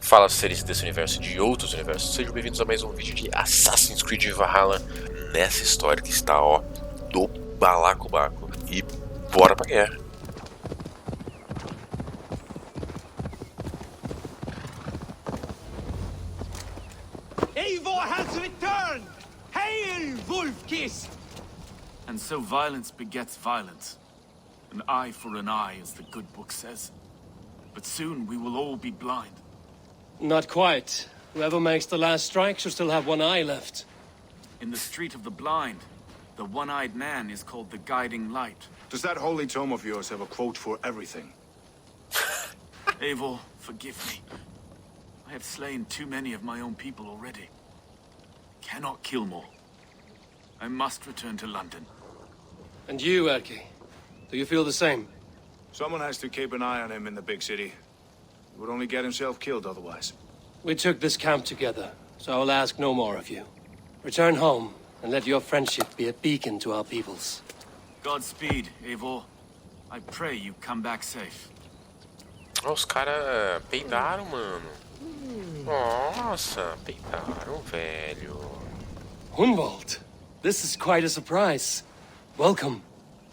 Fala, seres desse universo e de outros universos, sejam bem-vindos a mais um vídeo de Assassin's Creed Valhalla, nessa história que está, ó, do balacobaco. E bora pra guerra. Eivor has returned! Hail, Wolf-kissed! And so violence begets violence. An eye for an eye, as the good book says. But soon we will all be blind. Not quite. Whoever makes the last strike should still have one eye left. In the Street of the Blind, the one-eyed man is called the Guiding Light. Does that holy tome of yours have a quote for everything? Eivor, forgive me. I have slain too many of my own people already. Cannot kill more. I must return to London. And you, Erki? Do you feel the same? Someone has to keep an eye on him in the big city. He would only get himself killed otherwise. We took this camp together, so I will ask no more of you. Return home, and let your friendship be a beacon to our peoples. Godspeed, Eivor. I pray you come back safe. Os caras peidaram, mano. Nossa, peidaram, velho. Hunwald, this is quite a surprise. Welcome.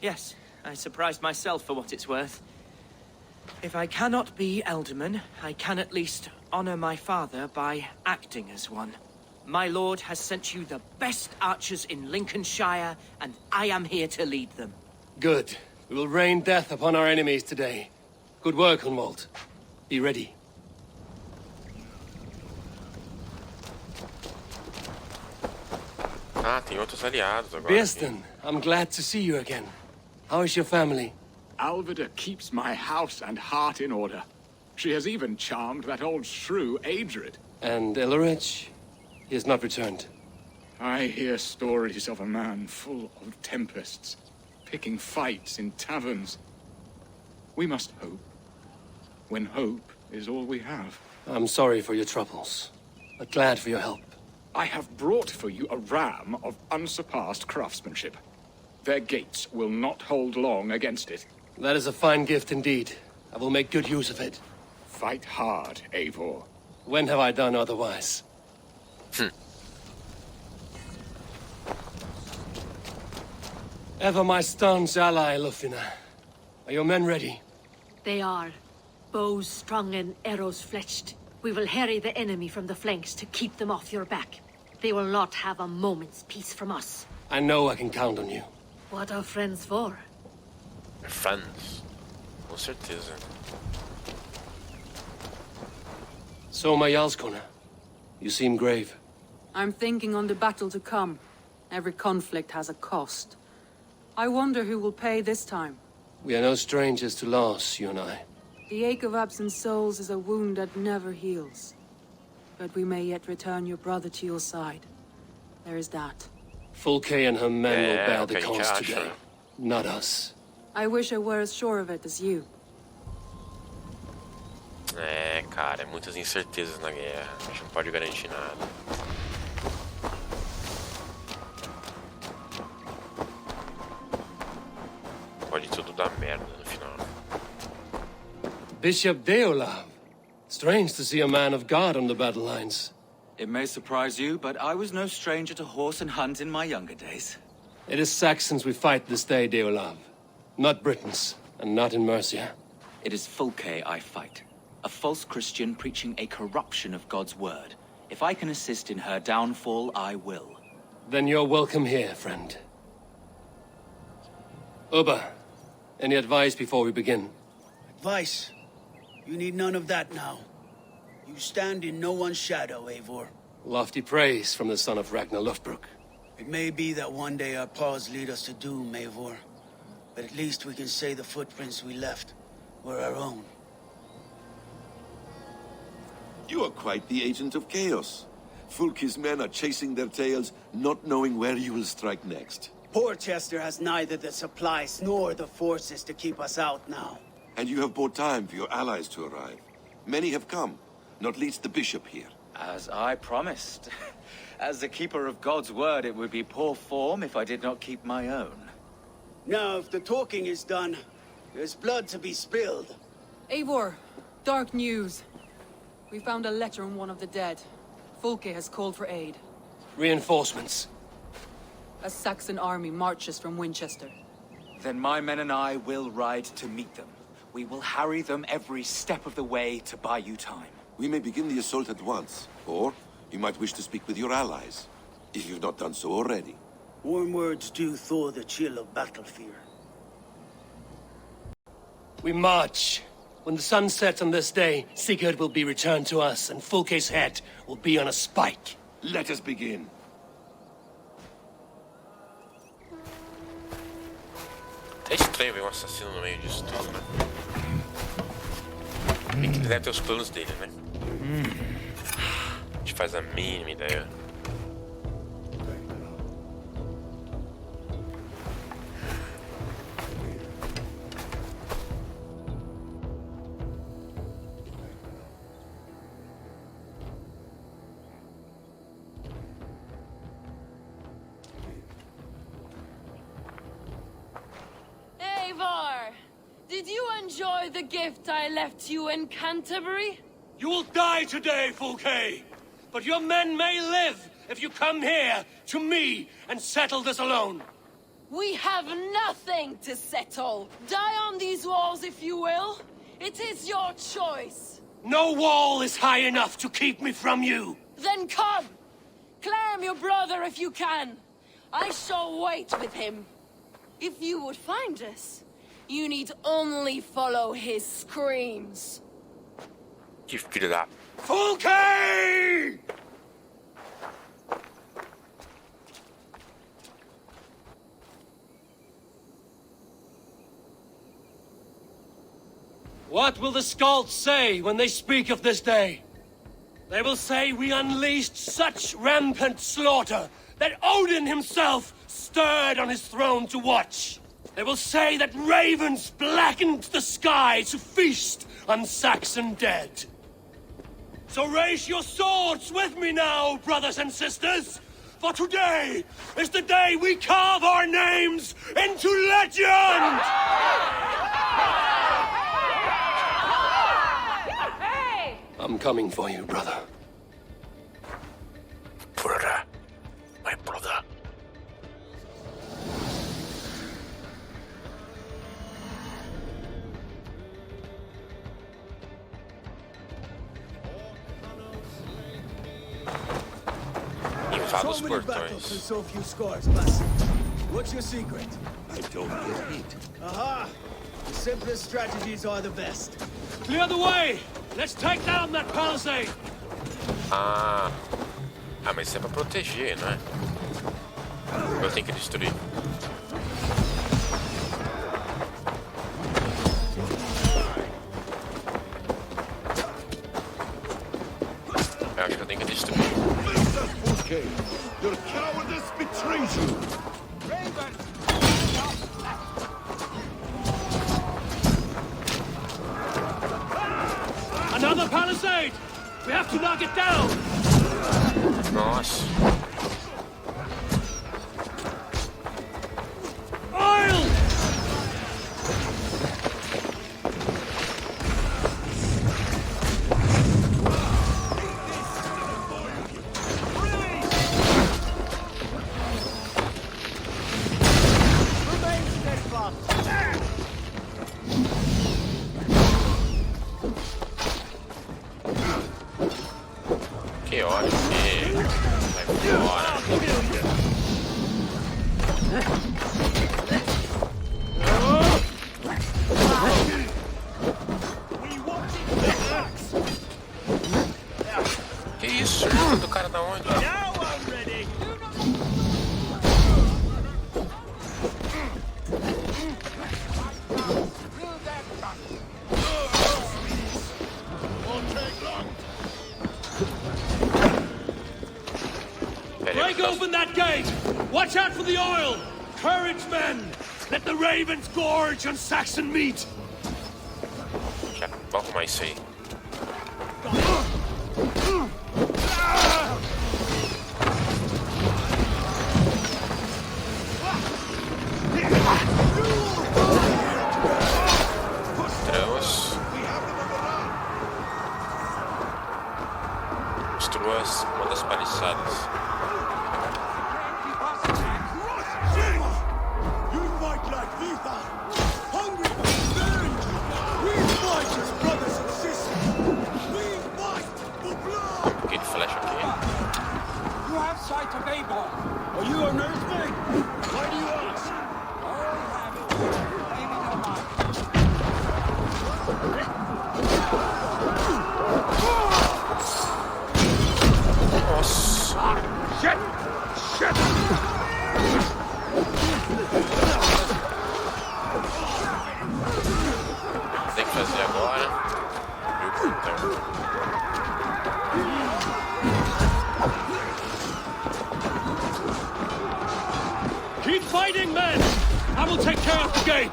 Yes, I surprised myself for what it's worth. If I cannot be Elderman, I can at least honor my father by acting as one. My lord has sent you the best archers in Lincolnshire, and I am here to lead them. Good. We will rain death upon our enemies today. Good work, Hunwald. Be ready. Ah, tem outros aliados agora. Birsten, I'm glad to see you again. How is your family? Alvida keeps my house and heart in order. She has even charmed that old shrew, Adrid. And Ellerich? He has not returned. I hear stories of a man full of tempests, picking fights in taverns. We must hope, when hope is all we have. I'm sorry for your troubles, but glad for your help. I have brought for you a ram of unsurpassed craftsmanship. Their gates will not hold long against it. That is a fine gift indeed. I will make good use of it. Fight hard, Eivor. When have I done otherwise? Ever my staunch ally, Lufina. Are your men ready? They are. Bows strung and arrows fletched. We will harry the enemy from the flanks to keep them off your back. They will not have a moment's peace from us. I know I can count on you. What are friends for? Friends. Com certeza. So, my Jarlskona, you seem grave. I'm thinking on the battle to come. Every conflict has a cost. I wonder who will pay this time. We are no strangers to loss, you and I. The ache of absent souls is a wound that never heals. But we may yet return your brother to your side. There is that. Fulke and her men will bear the okay, cost Josh. today. Not us. I wish I were as sure of it as you. É, cara, é muitas incertezas na guerra. A gente não pode garantir nada. Pode tudo dar merda no final. Bishop Deolav. Strange to see a man of God on the battle lines. It may surprise you, but I was no stranger to horse and hunt in my younger days. It is Saxons we fight this day, Deolav. Not Britons, and not in Mercia. It is Fulke I fight. A false Christian preaching a corruption of God's word. If I can assist in her downfall, I will. Then you're welcome here, friend. Uba, any advice before we begin? Advice? You need none of that now. You stand in no one's shadow, Eivor. Lofty praise from the son of Ragnar Lothbrok. It may be that one day our paths lead us to doom, Eivor. But at least we can say the footprints we left were our own. You are quite the agent of chaos. Fulke's men are chasing their tails, not knowing where you will strike next. Porchester has neither the supplies nor the forces to keep us out now. And you have bought time for your allies to arrive. Many have come, not least the bishop here. As I promised. As the keeper of God's word, it would be poor form if I did not keep my own. Now, if the talking is done, there's blood to be spilled. Eivor, dark news. We found a letter on one of the dead. Fulke has called for aid. Reinforcements. A Saxon army marches from Winchester. Then my men and I will ride to meet them. We will harry them every step of the way to buy you time. We may begin the assault at once, or you might wish to speak with your allies, if you've not done so already. Warm words do thaw the chill of battle fear. We march. When the sun sets on this day, Sigurd will be returned to us, and Fulke's head will be on a spike. Let us begin. É estranho ver um assassino no meio disso tudo, né? Bem que ele deve ter os planos dele, né? A gente faz a mínima ideia. Eivor! Did you enjoy the gift I left you in Canterbury? You will die today, Fulke! But your men may live if you come here to me and settle this alone. We have nothing to settle. Die on these walls if you will. It is your choice. No wall is high enough to keep me from you. Then come! Claim your brother if you can. I shall wait with him. If you would find us, you need only follow his screams. Que filho da... Fulke! What will the Skalds say when they speak of this day? They will say we unleashed such rampant slaughter that Odin himself stirred on his throne to watch. They will say that ravens blackened the sky to feast on Saxon dead. So raise your swords with me now, brothers and sisters, for today is the day we carve our names into legend! I'm coming for you, brother. Brother. My brother. Invada os portões. So few scars, Master. What's your secret? I don't get hit. Aha! The simplest strategies are the best. Clear the way! Let's take down that palisade! Ah, mas isso é pra proteger, não é? Eu tenho que destruir. Eu acho que eu tenho que destruir. Okay, your cowardice betrays you. Another palisade! We have to knock it down! Nossa. Oil! Que ódio, que... Vai fora. Que isso? Do cara da onde? Break open that gate! Watch out for the oil! Courage, men! Let the ravens gorge on Saxon meat! Já, vamos arrumar isso aí. Entramos. Destrua uma das paliçadas. Aquele flash aqui. You have sight of Abel. Are you an earthling? Why do you ask? I'll have it. Maybe no Nossa. Shit! Shit! Tem que fazer agora. Viu, portão. Keep fighting, men! I will take care of the gate!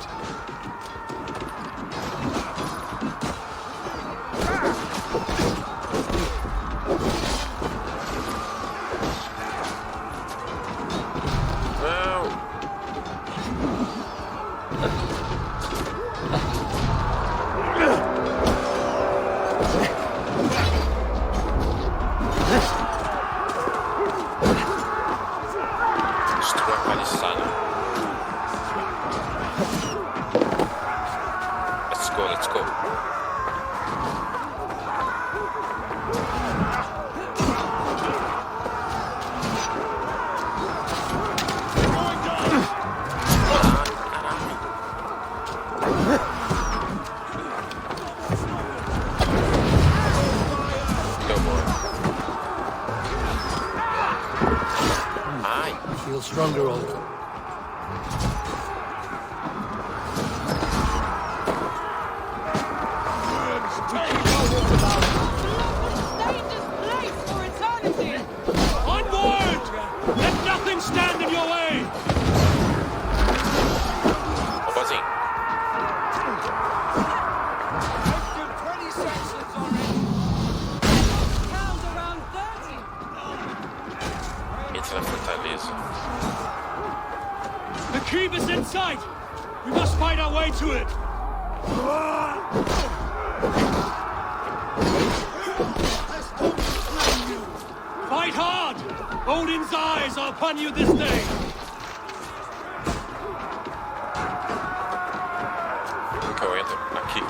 Não! Destrua a paliçada. Let's go, let's go. Ai, Feel stronger, old. Onward! Let nothing stand in your way! Robozinho. Entra na fortaleza. The keep is in sight! We must fight our way to it! Fight hard! Odin's eyes are upon you this day! Como que eu entro? Aqui.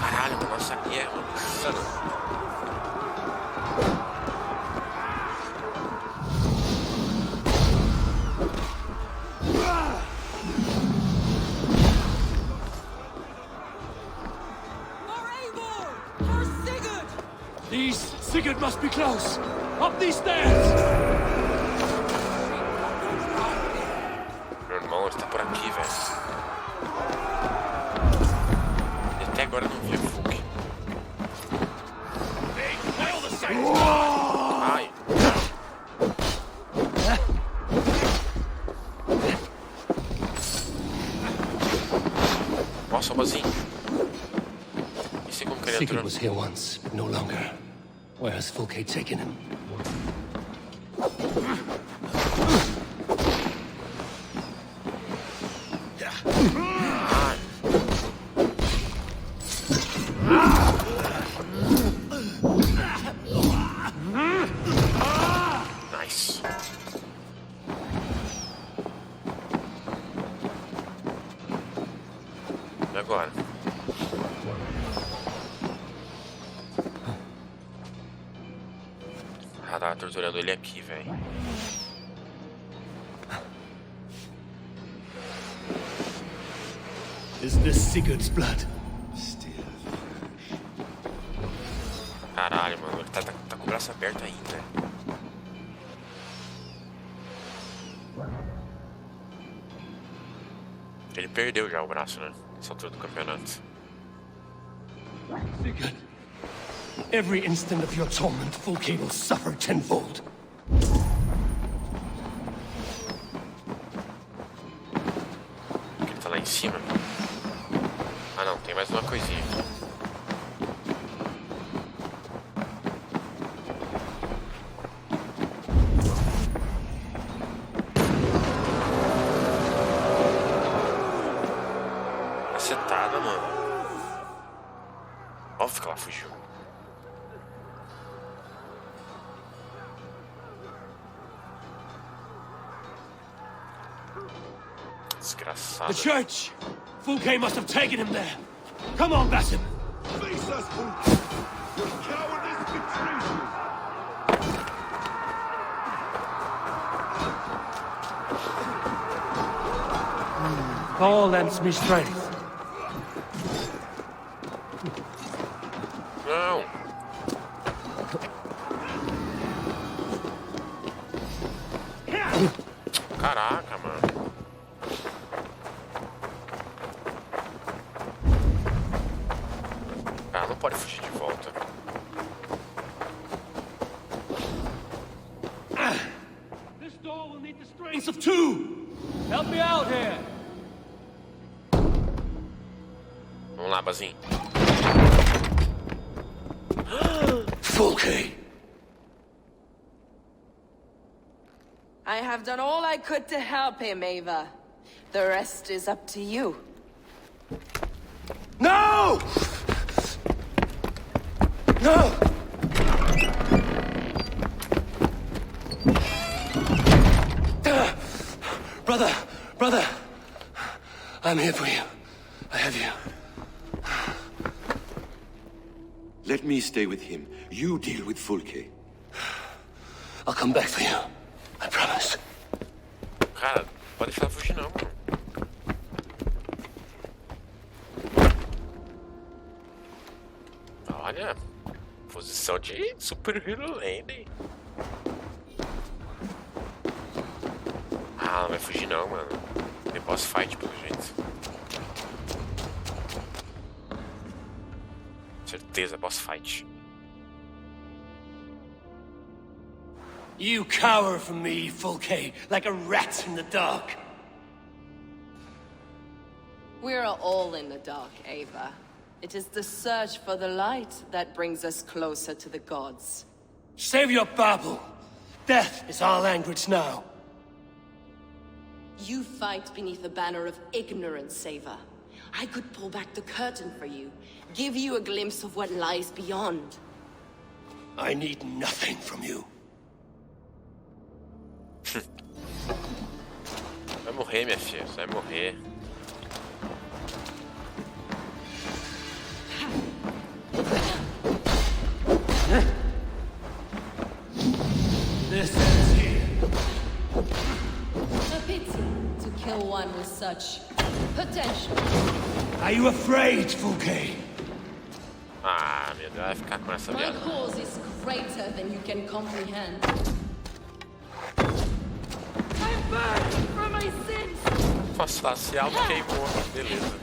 Caralho, nossa guerra, mano. Insano. These Sigurd must be close! Up these stairs! Meu irmão, ele tá por aqui, velho. E até agora não vi o Fulke. Ai. Nossa, robozinho. E sei como que ele Sigurd entrou. was here once, but no longer. Where has Fulke taken him? Nice. E agora? Ah, tava torturando ele aqui, velho. Is this Sigurd's blood? Caralho, mano, ele tá com o braço aberto ainda. Ele perdeu já o braço, né? Nessa altura do campeonato. Sigurd, every instant of your torment, Fulke will suffer tenfold. Ele tá lá em cima. Ah não, tem mais uma coisinha. Cacetada, mano. Óbvio que ela fugiu. Desgraçado. The church! Fulke must have taken him there. Come on, Basim. Face us, Fulke! Your cowardice betrays you! Paul lends me strength. Não. Caraca, mano. Ah, não pode fugir de volta. This door will need the strength of two. Help me out here. Vamos lá, Basim. Fulke. I have done all I could to help him, Ava. The rest is up to you. No! No! Brother, I'm here for you. I have you. Let me stay with him. You deal with Fulke. I'll come back for you. I promise. Cara, pode deixar ela fugir não, mano. Olha, posição de Super Hero Landing. Ah, não vai fugir não, mano. Tem boss fight pelo jeito. Certeza, boss fight. You cower from me, Fulke, like a rat in the dark. We're all in the dark, Ava. It is the search for the light that brings us closer to the gods. Save your babble. Death is our language now. You fight beneath the banner of ignorance, Ava. I could pull back the curtain for you, give you a glimpse of what lies beyond. I need nothing from you. Vai morrer, minha filha. Você vai morrer. This ends here. A pity to kill one with such potential. Are you afraid, Fulke? Ah, meu Deus, vai ficar com essa My viada. cause is greater than you can comprehend. I'm burned for my sins. Nossa, se auto-queimou. Beleza.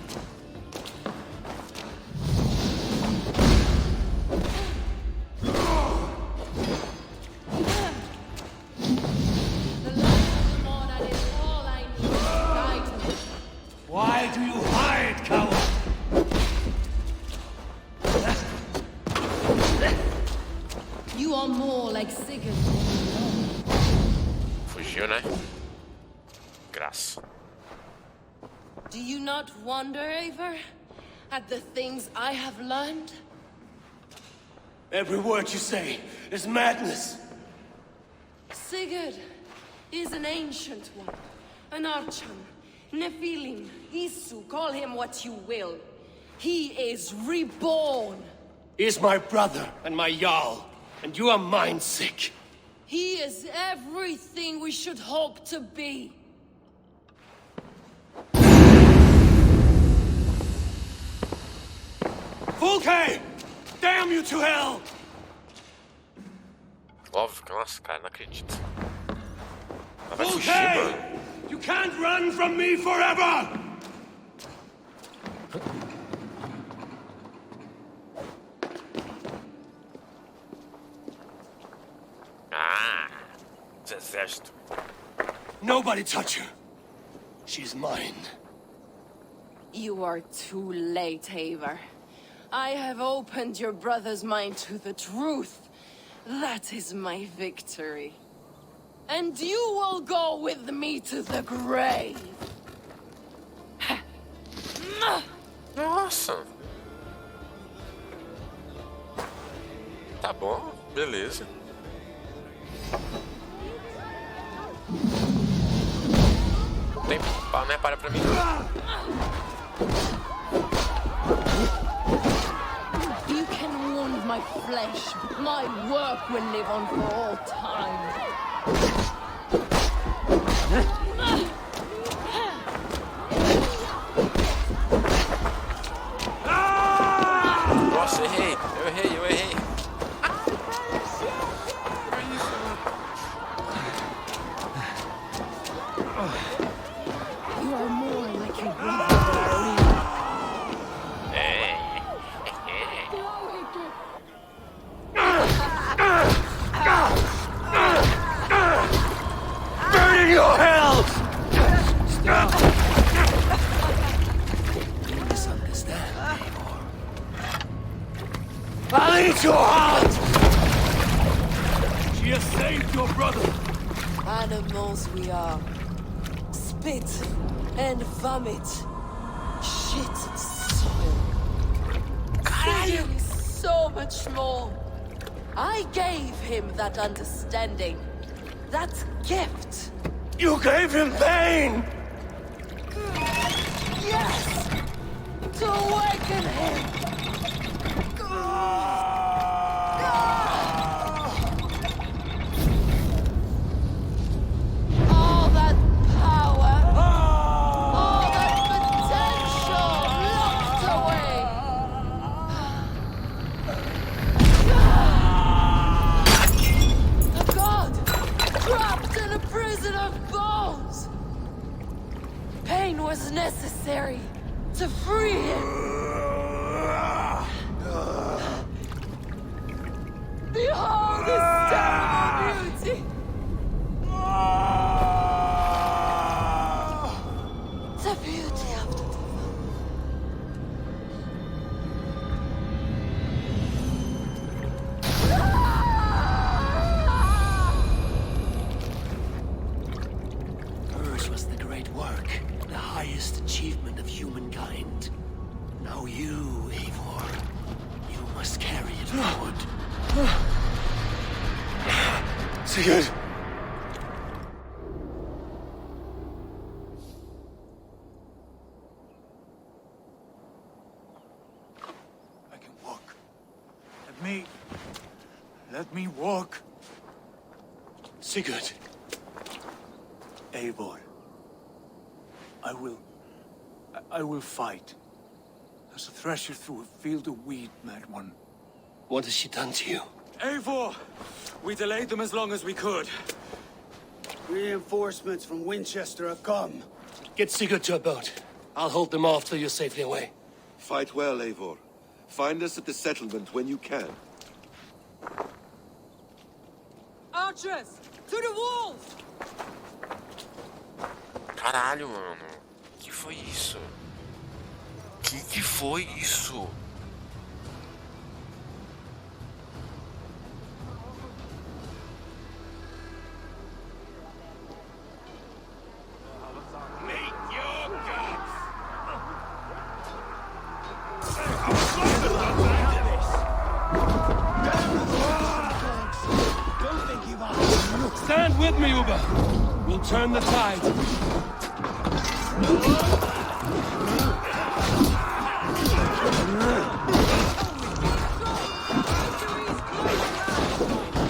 The light of the morning is all I need. Guide me. Why do you hide, coward? You are more like Sigurd. Fugiu, né? Graça. Do you not wonder, Eivor, at the things I have learned? Every word you say is madness. Sigurd is an ancient one, an Archon, Nephilim, Isu, call him what you will. He is reborn. He is my brother and my Jarl, and you are mind sick. He is everything we should hope to be. Fulke! Damn you to hell! Óbvio que, nossa, cara, não acredito. Ela vai fugir, mano. Fulke! You can't run from me forever! Ah, exército. Nobody touch her. She's mine. You are too late, Eivor. I have opened your brother's mind to the truth. That is my victory. And you will go with me to the grave. Nossa. Tá bom, beleza. Tem pau, né? Para pra mim. You can wound my flesh, but my work will live on for all time. Nossa, errei. Eu errei. You are more like your brother than Burn in your hell! Stop! You misunderstand, Eivor. I'll eat your heart! She has saved your brother! Animals we are. Spit and vomit. Shit and soil. Caralho! So much more. I gave him that understanding. That gift. You gave him pain! Yes! To awaken him! All that power, all that potential locked away! A god trapped in a prison of bones! Pain was necessary to free him! Behold his terrible beauty! The beauty of the Hers was the great work, the highest achievement of humankind. Now you, Eivor, you must carry it forward. Sigurd! I can walk. Let me walk. Sigurd! Eivor. I will fight. As a thresher through a field of wheat, mad one. What has she done to you? Eivor! We delayed them as long as we could. Reinforcements from Winchester have come. Get Sigurd to a boat. I'll hold them off till you're safely away. Fight well, Eivor. Find us at the settlement when you can. Archers! To the walls! Caralho, mano. Que foi isso? Que foi isso? Stand with me, Uber. We'll turn the tide.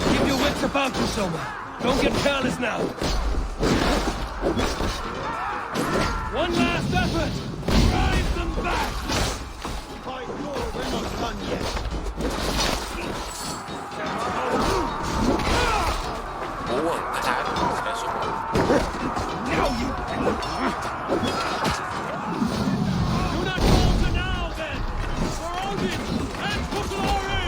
Keep your wits about you, Soma. Don't get careless now. One last effort. Drive them back. By God, we're not done yet. Boa, caralho. Esse cara sobrou. Do not falter now, then. For Odin and for glory.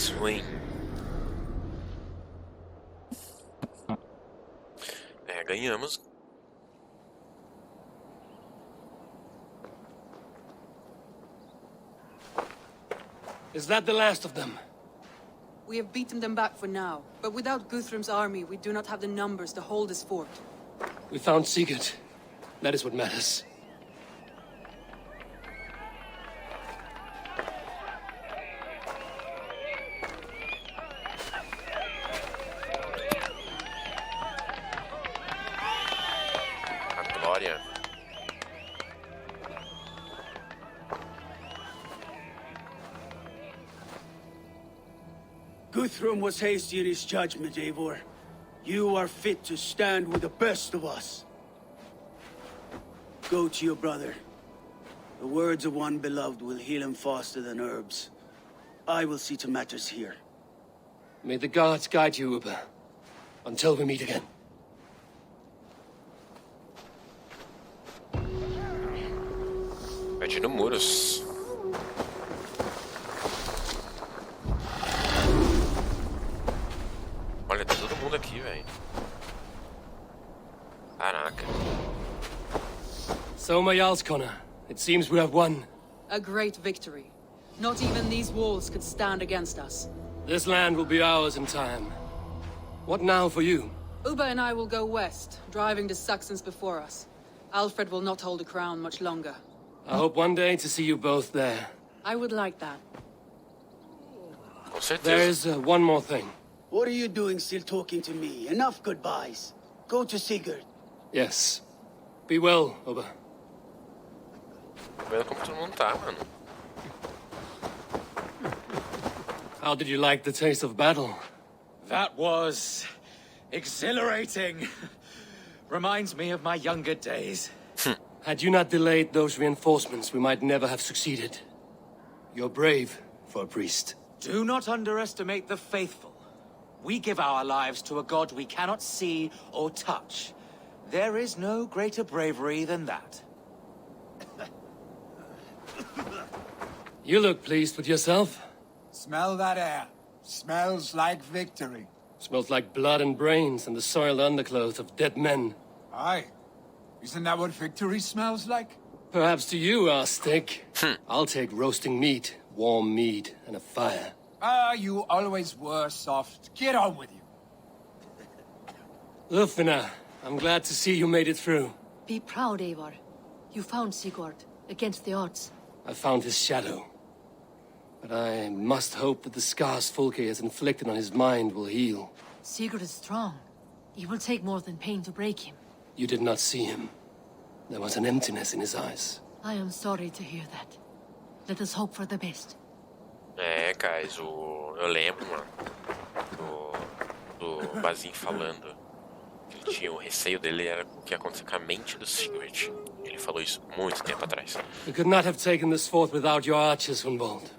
Swing. Ganhamos. Is that the last of them? We have beaten them back for now, but without Guthrum's army, we do not have the numbers to hold this fort. We found Sigurd. That is what matters. A glória. Guthrum was hasty in his judgment, Eivor. You are fit to stand with the best of us. Go to your brother. The words of one beloved will heal him faster than herbs. I will see to matters here. May the gods guide you, Uber. Until we meet again. Invadindo muros. Olha, tá todo mundo aqui, velho. Caraca. So, my Jarlskona, it seems we have won. A great victory. Not even these walls could stand against us. This land will be ours in time. What now for you? Uba and I will go west, driving the Saxons before us. Alfred will not hold the crown much longer. I hope one day to see you both there. I would like that. Com certeza. There is one more thing. What are you doing still talking to me? Enough goodbyes. Go to Sigurd. Yes. Be well, Uba. Vendo como todo mundo tá, mano. How did you like the taste of battle? That was exhilarating. Reminds me of my younger days. Had you not delayed those reinforcements, we might never have succeeded. You're brave for a priest. Do not underestimate the faithful. We give our lives to a god we cannot see or touch. There is no greater bravery than that. You look pleased with yourself. Smell that air. Smells like victory. Smells like blood and brains and the soiled underclothes of dead men. Aye. Isn't that what victory smells like? Perhaps to you, our stick. I'll take roasting meat, warm meat, and a fire. Ah, you always were soft. Get on with you. Lufina, I'm glad to see you made it through. Be proud, Eivor. You found Sigurd, against the odds. I found his shadow. But I must hope that the scars Fulke has inflicted on his mind will heal. Sigurd is strong. It will take more than pain to break him. You did not see him. There was an emptiness in his eyes. I am sorry to hear that. Let us hope for the best. Guys, eu lembro, mano, do Bazin falando que ele tinha o receio dele era o que ia acontecer com a mente do Sigurd. Ele falou isso muito tempo atrás. We could not have taken this fort without your archers, Hunwald.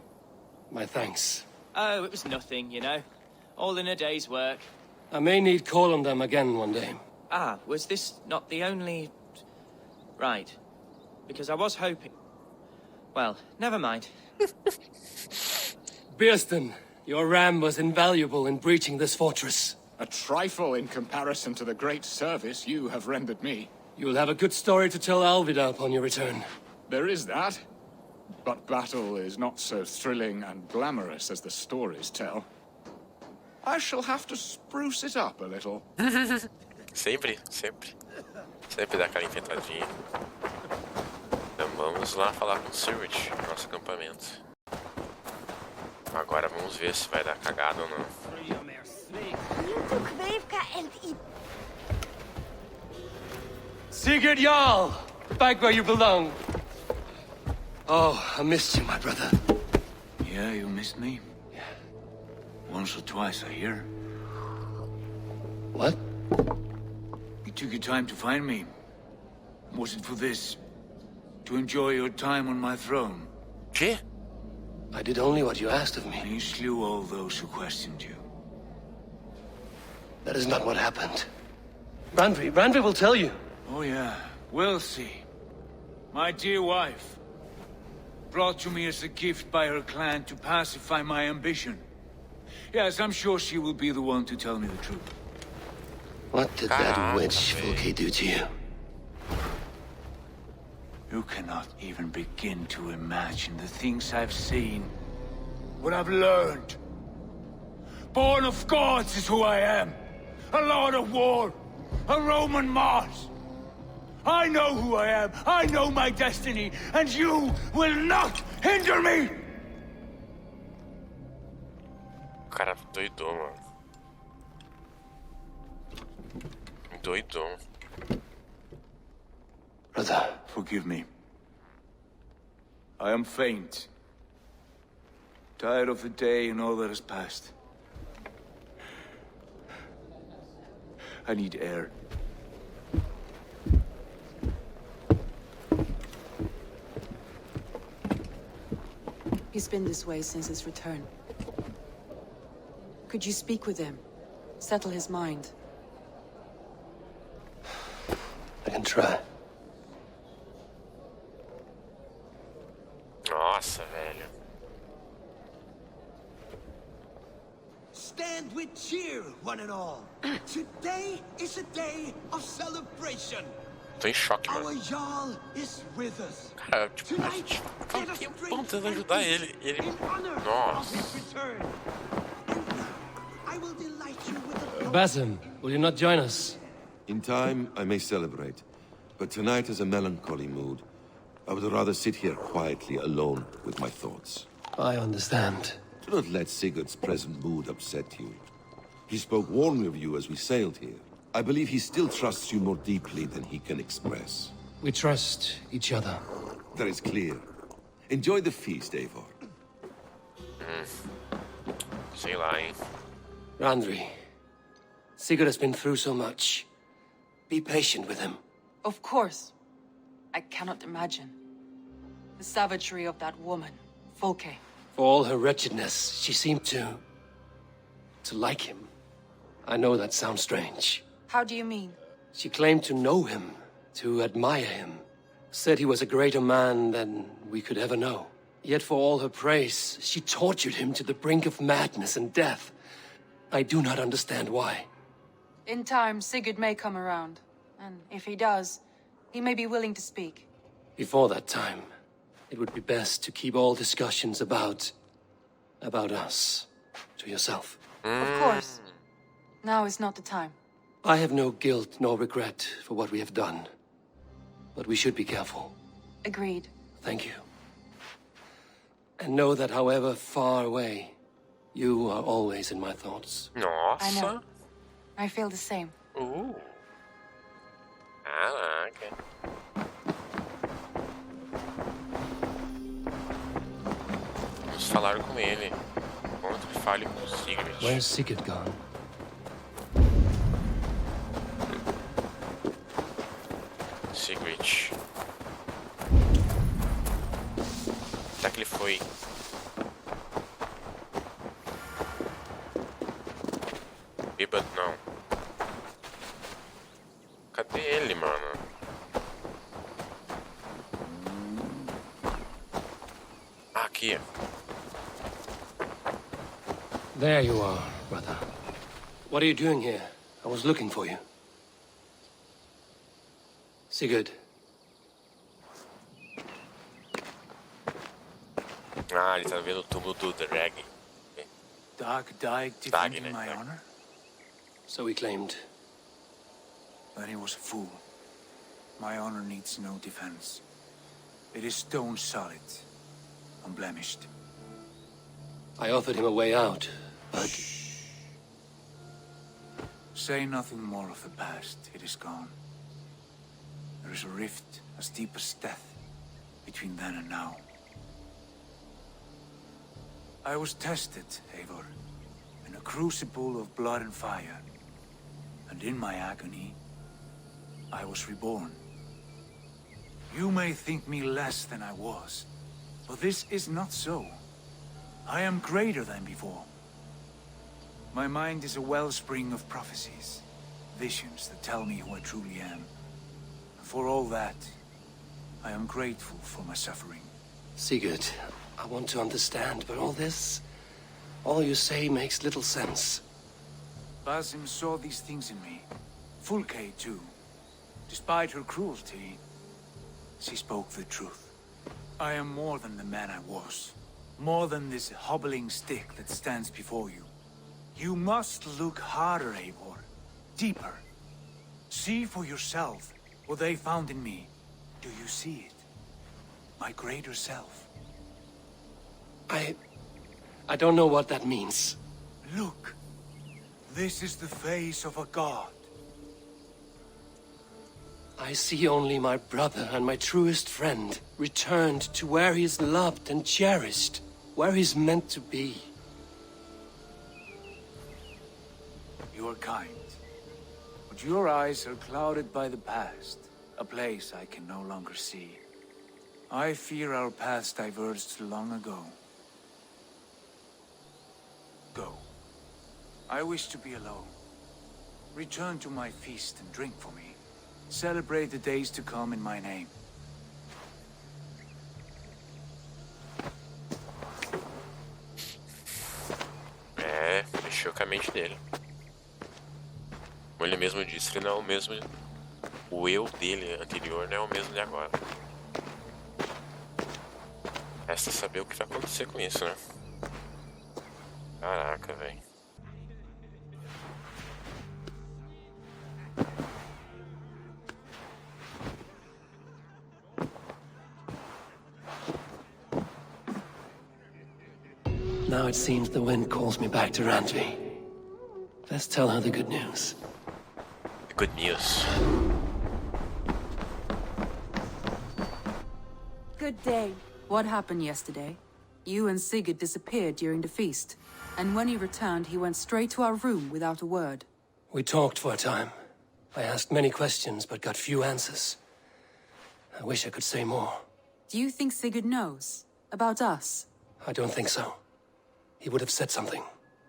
My thanks. Oh, it was nothing, you know. All in a day's work. I may need call on them again one day. Ah, was this not the only... Right. Because I was hoping... Well, never mind. Birsten, your ram was invaluable in breaching this fortress. A trifle in comparison to the great service you have rendered me. You'll have a good story to tell Alvida upon your return. There is that. But battle is not so thrilling and glamorous as the stories tell. I shall have to spruce it up a little. Sempre dá aquela enfrentadinha. Então vamos lá falar com o Sigurd, nosso acampamento. Agora vamos ver se vai dar cagada ou não. Sigurd Jarl! Back where you belong. Oh, I missed you, my brother. Yeah, you missed me? Yeah. Once or twice, I hear. What? You took your time to find me. Was it for this? To enjoy your time on my throne? Que? I did only what you asked of me. You slew all those who questioned you. That is not what happened. Randvi will tell you. Oh yeah, we'll see. My dear wife, brought to me as a gift by her clan to pacify my ambition. Yes, I'm sure she will be the one to tell me the truth. What did that witch Fulke do to you? You cannot even begin to imagine the things I've seen. What I've learned. Born of gods is who I am. A lord of war. A Roman Mars. I know who I am. I know my destiny. And you will not hinder me! Cara, doidão, mano. Doidão. Brother, forgive me. I am faint. Tired of the day and all that has passed. I need air. He's been this way since his return. Could you speak with him? Settle his mind? I can try. Nossa, velho. Stand with cheer, one and all. Today is a day of celebration. Tô em choque, mano. Our Jarl is with us. Cara, tipo, a gente tá um tempão tentando ajudar ele. Ele... Nossa. Basim, will you not join us? In time, I may celebrate. But tonight is a melancholy mood. I would rather sit here quietly, alone, with my thoughts. I understand. Do not let Sigurd's present mood upset you. He spoke warmly of you as we sailed here. I believe he still trusts you more deeply than he can express. We trust each other. That is clear. Enjoy the feast, Eivor. Sei lá, hein. Randri, Sigurd has been through so much. Be patient with him. Of course. I cannot imagine. The savagery of that woman, Fulke. For all her wretchedness, she seemed to like him. I know that sounds strange. How do you mean? She claimed to know him, to admire him. Said he was a greater man than we could ever know. Yet for all her praise, she tortured him to the brink of madness and death. I do not understand why. In time, Sigurd may come around. And if he does, he may be willing to speak. Before that time, it would be best to keep all discussions about us to yourself. Of course. Now is not the time. I have no guilt nor regret for what we have done. But we should be careful. Agreed. Thank you. And know that however far away, you are always in my thoughts. Nossa. I know. I feel the same. Caraca. Vamos falar com ele. Encontre e fale com o Sigrid. Where's Sigurd gone? Sigrid. Será que ele foi? Bêbado não. Cadê ele, mano? Aqui. There you are, brother. What are you doing here? I was looking for you. Sigurd. Ah, ele tá vendo o túmulo do Drag. Dag died defending my honor? So he claimed. Then he was a fool. My honor needs no defense. It is stone solid, unblemished. I offered him a way out, but... Say nothing more of the past. It is gone. There is a rift as deep as death between then and now. I was tested, Eivor, in a crucible of blood and fire. And in my agony, I was reborn. You may think me less than I was, but this is not so. I am greater than before. My mind is a wellspring of prophecies, visions that tell me who I truly am. For all that, I am grateful for my suffering. Sigurd, I want to understand, but all this... All you say makes little sense. Basim saw these things in me. Fulke, too. Despite her cruelty, she spoke the truth. I am more than the man I was. More than this hobbling stick that stands before you. You must look harder, Eivor. Deeper. See for yourself what they found in me. Do you see it? My greater self. I don't know what that means. Look. This is the face of a god. I see only my brother and my truest friend returned to where he is loved and cherished, where he's meant to be. You are kind. But your eyes are clouded by the past, a place I can no longer see. I fear our paths diverged long ago. Go. I wish to be alone. Return to my feast and drink for me. Celebrate the days to come in my name. Mexeu com a mente dele. Como ele mesmo disse, ele não é o mesmo. O eu dele anterior não é o mesmo de agora. Resta saber o que vai acontecer com isso, né? Caraca, velho. Now it seems the wind calls me back to Randvi. Let's tell her the good news. The good news. Good day. What happened yesterday? You and Sigurd disappeared during the feast. And when he returned, he went straight to our room without a word. We talked for a time. I asked many questions, but got few answers. I wish I could say more. Do you think Sigurd knows? About us? I don't think so. He would have said something.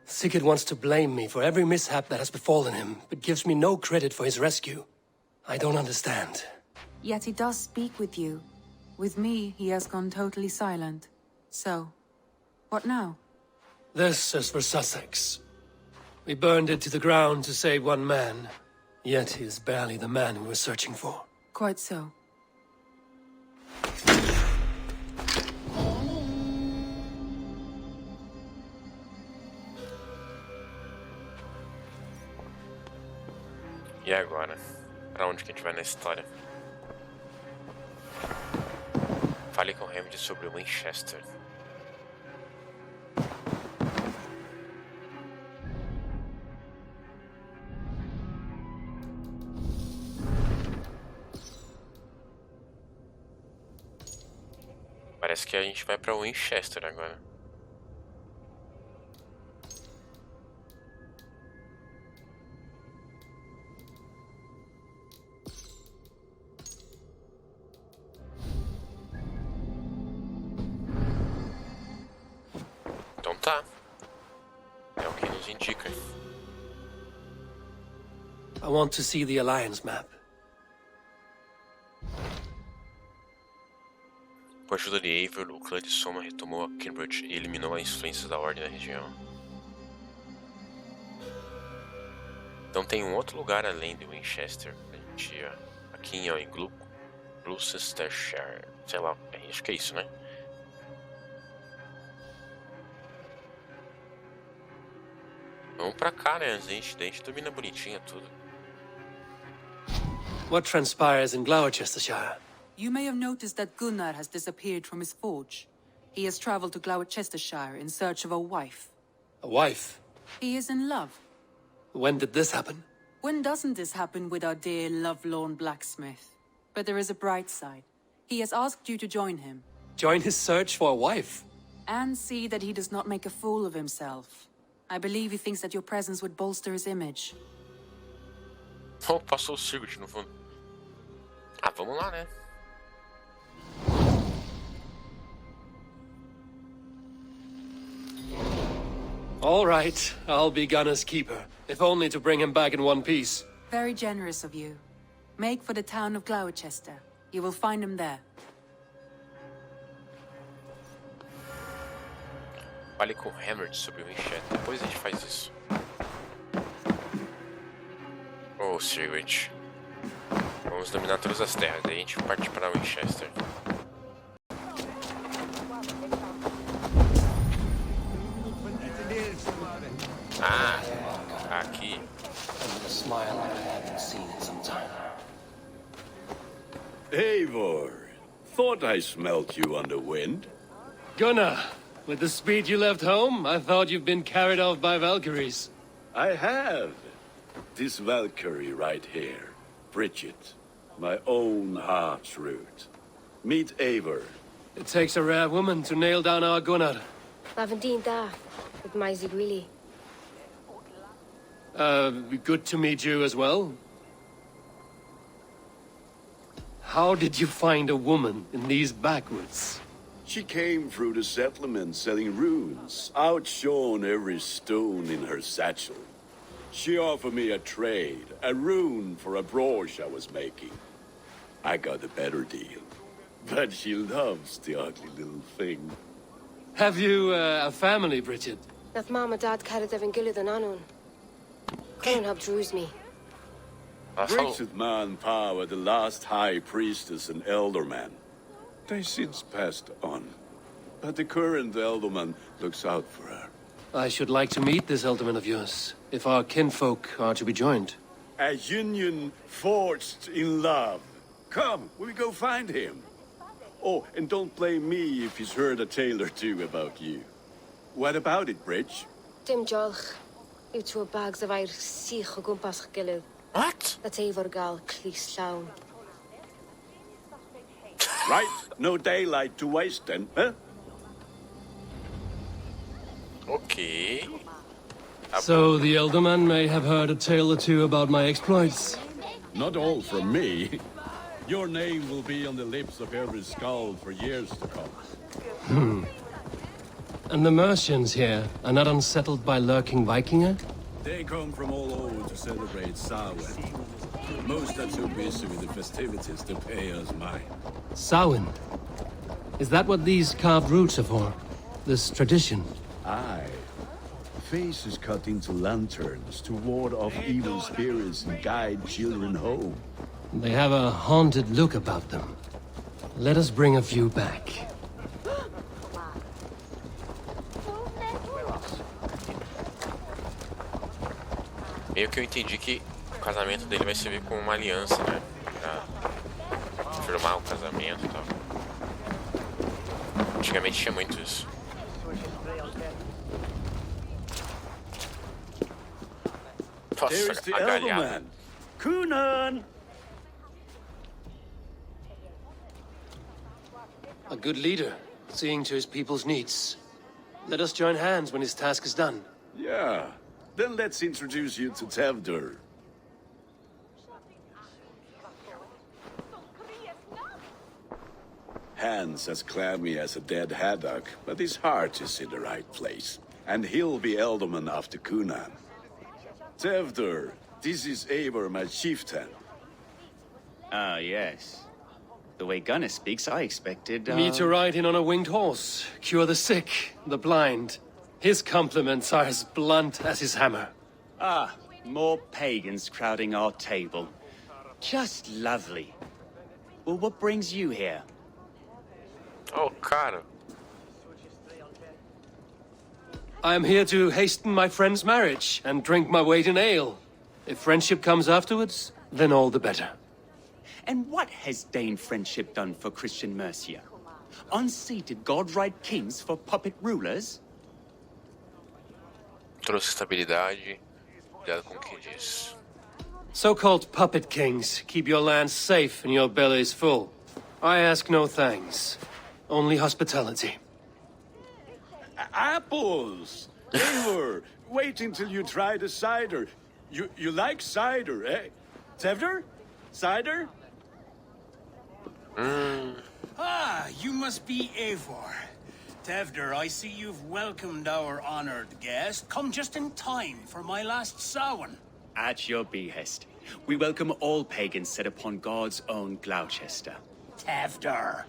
Sigurd wants to blame me for every mishap that has befallen him, but gives me no credit for his rescue. I don't understand. Yet he does speak with you. With me, he has gone totally silent. So, what now? This is for Sussex. We burned it to the ground to save one man. Yet he is barely the man we were searching for. Quite so. E agora? Pra onde que a gente vai na história? Fale com Remedy sobre Winchester. Parece que a gente vai pra Winchester agora. Então tá. É o que nos indica. I want to see the Alliance map. Com a ajuda de Eivor, o clã de Soma retomou a Cambridge e eliminou a influência da Ordem na região. Então tem um outro lugar além de Winchester. A gente ia aqui em Gloucestershire. Sei lá, acho que é isso, né? Vamos pra cá, né? Antes da gente domina bonitinho tudo. What transpires in Gloucestershire? You may have noticed that Gunnar has disappeared from his forge. He has traveled to Gloucestershire in search of a wife. A wife? He is in love. When did this happen? When doesn't this happen with our dear lovelorn blacksmith? But there is a bright side. He has asked you to join him. Join his search for a wife? And see that he does not make a fool of himself. I believe he thinks that your presence would bolster his image. Oh, passou o Sigurd no fundo. Ah, vamos lá, né? All right, I'll be Gunner's keeper, if only to bring him back in one piece. Very generous of you. Make for the town of Gloucester. You will find him there. Fale com Hammer sobre o Winchester. Depois a gente faz isso. Oh, Sigurd. Vamos dominar todas as terras. Daí a gente parte para Winchester. Ah, aqui. Eivor, thought I smelt you on the wind. Gunnar, with the speed you left home, I thought you'd been carried off by Valkyries. I have. This Valkyrie right here, Bridget, my own heart's root. Meet Eivor. It takes a rare woman to nail down our Gunnar. Lavendine da, with my Zigwili. Good to meet you as well. How did you find a woman in these backwoods? She came through the settlement selling runes, outshone every stone in her satchel. She offered me a trade, a rune for a brooch I was making. I got a better deal. But she loves the ugly little thing. Have you a family, Bridget? Nath mom and dad carried evan gilid an anun. Couldn't help drews me. Bridget Man Pa were the last high priestess and elderman. They since passed on. But the current elderman looks out for her. I should like to meet this elderman of yours, if our kinfolk are to be joined. A union forged in love. Come, we'll go find him. Oh, and don't blame me if he's heard a tale or two about you. What about it, Bridge? Dim jolch. You two bags of air sich o gwmpas gilid. What? That's Eivor gal clis llawn. Right, no daylight to waste then, huh? Okay. So the elderman may have heard a tale or two about my exploits. Not all from me. Your name will be on the lips of every skull for years to come. And the Mercians here are not unsettled by lurking Vikinger? They come from all over to celebrate Samhain. Most are too busy with the festivities to pay us mind. Samhain? Is that what these carved roots are for? This tradition? Aye. Faces cut into lanterns to ward off evil spirits and guide children home. They have a haunted look about them. Let us bring a few back. Meio que eu entendi que o casamento dele vai servir como uma aliança, né? Pra firmar o casamento e tal. Antigamente tinha muito isso. There's the elderman. Kunan! A good leader, seeing to his people's needs. Let us join hands when his task is done. Yeah. Then let's introduce you to Tevdur. Hands as clammy as a dead haddock, but his heart is in the right place. And he'll be Elderman after Kunan. Tevdur, this is Eivor, my chieftain. Ah, yes. The way Gunnar speaks, I expected, Me to ride in on a winged horse, cure the sick, the blind. His compliments are as blunt as his hammer. Ah, more pagans crowding our table. Just lovely. Well, what brings you here? Oh, cara. I am here to hasten my friend's marriage and drink my weight in ale. If friendship comes afterwards, then all the better. And what has Dane friendship done for Christian Mercia? Unseated god-right kings for puppet rulers? Trouxe estabilidade. Cuidado com o que diz. So-called puppet kings keep your lands safe and your bellies full. I ask no thanks, only hospitality. Apples! Eivor, wait until you try the cider. You like cider, eh? Tevdur? Cider? Ah, you must be Eivor. Tevdur, I see you've welcomed our honored guest. Come just in time for my last Samhain. At your behest. We welcome all pagans set upon God's own Gloucester. Tevdur,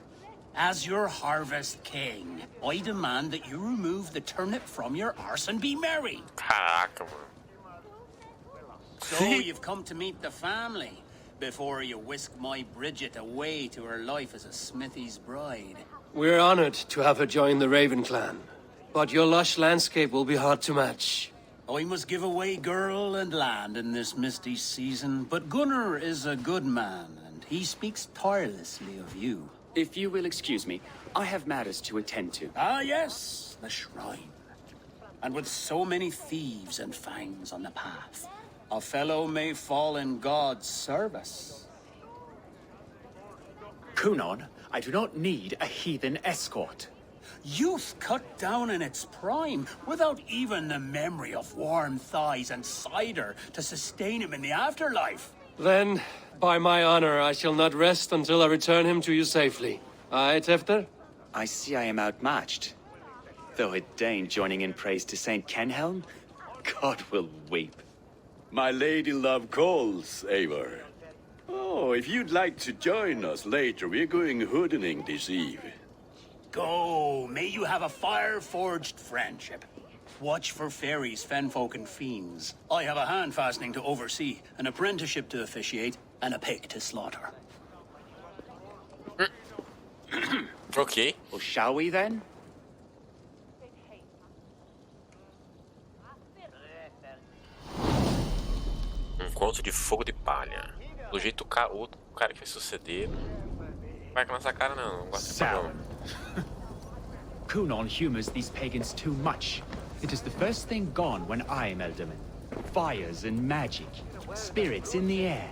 As your harvest king, I demand that you remove the turnip from your arse and be merry. Caraca, mano. So you've come to meet the family before you whisk my Bridget away to her life as a smithy's bride. We're honored to have her join the Raven clan, but your lush landscape will be hard to match. I must give away girl and land in this misty season, but Gunnar is a good man, and he speaks tirelessly of you. If you will excuse me, I have matters to attend to. Ah, yes, the shrine. And with so many thieves and fangs on the path, a fellow may fall in God's service. Kunon, I do not need a heathen escort. Youth cut down in its prime, without even the memory of warm thighs and cider to sustain him in the afterlife. Then, by my honor, I shall not rest until I return him to you safely. Aye, Tefter? I see I am outmatched. Though a Dane joining in praise to Saint Kenhelm, God will weep. My lady love calls, Eivor. Oh, if you'd like to join us later, we're going hoodening this eve. Go, may you have a fire-forged friendship. Watch for fairies, fenfolk, and fiends. I have a hand fastening to oversee, an apprenticeship to officiate, and a pig to slaughter. Ok. Well, shall we then? Encontro de fogo de palha. Do jeito o cara que vai suceder. Vai com essa cara não gosto de não. Kunon humors these pagans too much. It is the first thing gone when I am Elderman. Fires and magic, spirits in the air.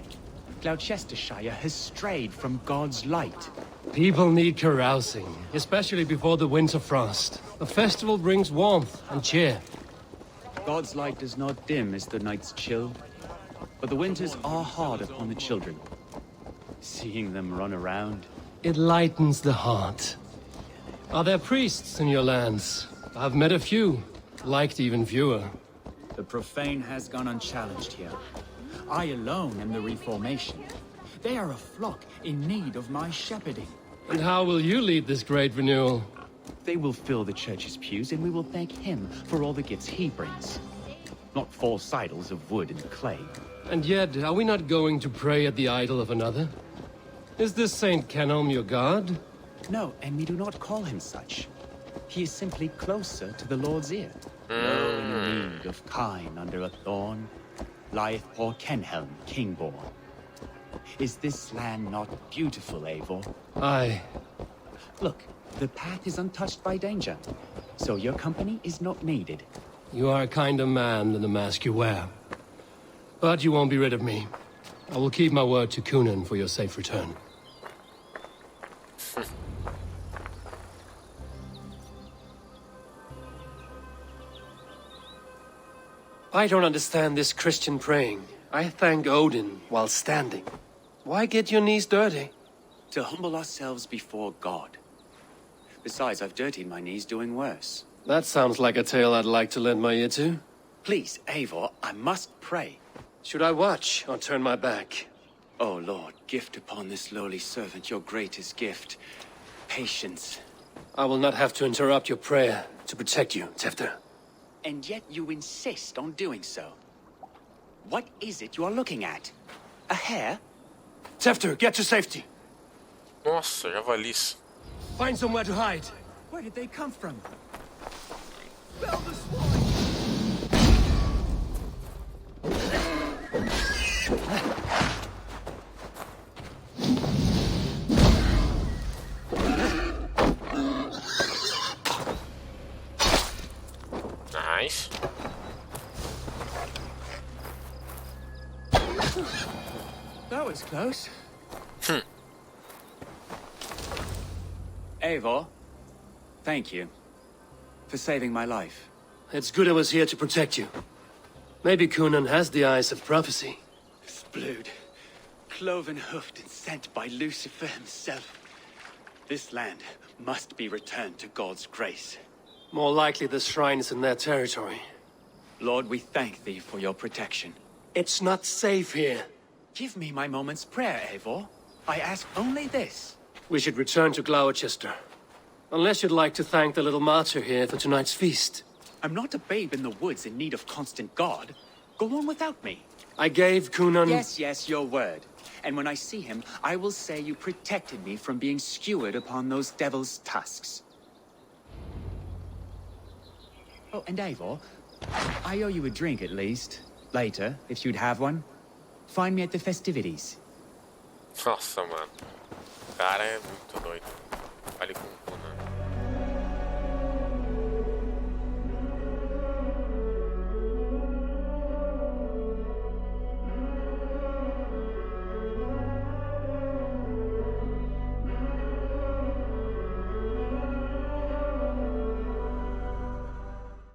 Gloucestershire has strayed from God's light. People need carousing, especially before the winter frost. A festival brings warmth and cheer. God's light does not dim as the nights chill, but the winters are hard upon the children. Seeing them run around, it lightens the heart. Are there priests in your lands? I've met a few, liked even fewer. The profane has gone unchallenged here. I alone am the Reformation. They are a flock in need of my shepherding. And how will you lead this great renewal? They will fill the church's pews, and we will thank him for all the gifts he brings. Not false idols of wood and clay. And yet, are we not going to pray at the idol of another? Is this Saint Kenhelm your god? No, and we do not call him such. He is simply closer to the Lord's ear. Low in need of kine under a thorn, lieth poor Kenhelm, king-born. Is this land not beautiful, Eivor? Aye. Look, the path is untouched by danger, so your company is not needed. You are a kinder man than the mask you wear. But you won't be rid of me. I will keep my word to Kunon for your safe return. I don't understand this Christian praying. I thank Odin while standing. Why get your knees dirty? To humble ourselves before God. Besides, I've dirtied my knees doing worse. That sounds like a tale I'd like to lend my ear to. Please, Eivor, I must pray. Should I watch or turn my back? Oh, Lord, gift upon this lowly servant your greatest gift. Patience. I will not have to interrupt your prayer to protect you, Tefter. And yet you insist on doing so. What is it you are looking at? A hare? Tefter, get to safety. Nossa, javalis. Find somewhere to hide. Where did they come from? Bell the swine! Nice. That was close. Eivor, thank you for saving my life. It's good I was here to protect you. Maybe Kunon has the eyes of prophecy. Splood, cloven-hoofed and sent by Lucifer himself. This land must be returned to God's grace. More likely the shrine is in their territory. Lord, we thank thee for your protection. It's not safe here. Give me my moment's prayer, Eivor. I ask only this. We should return to Gloucester. Unless you'd like to thank the little martyr here for tonight's feast. I'm not a babe in the woods in need of constant guard. Go on without me. I gave Cunan... Yes, your word. And when I see him, I will say you protected me from being skewered upon those devil's tusks. Oh, and Eivor, I owe you a drink at least. Later, if you'd have one. Find me at the festivities. Nossa, mano. O cara é muito doido.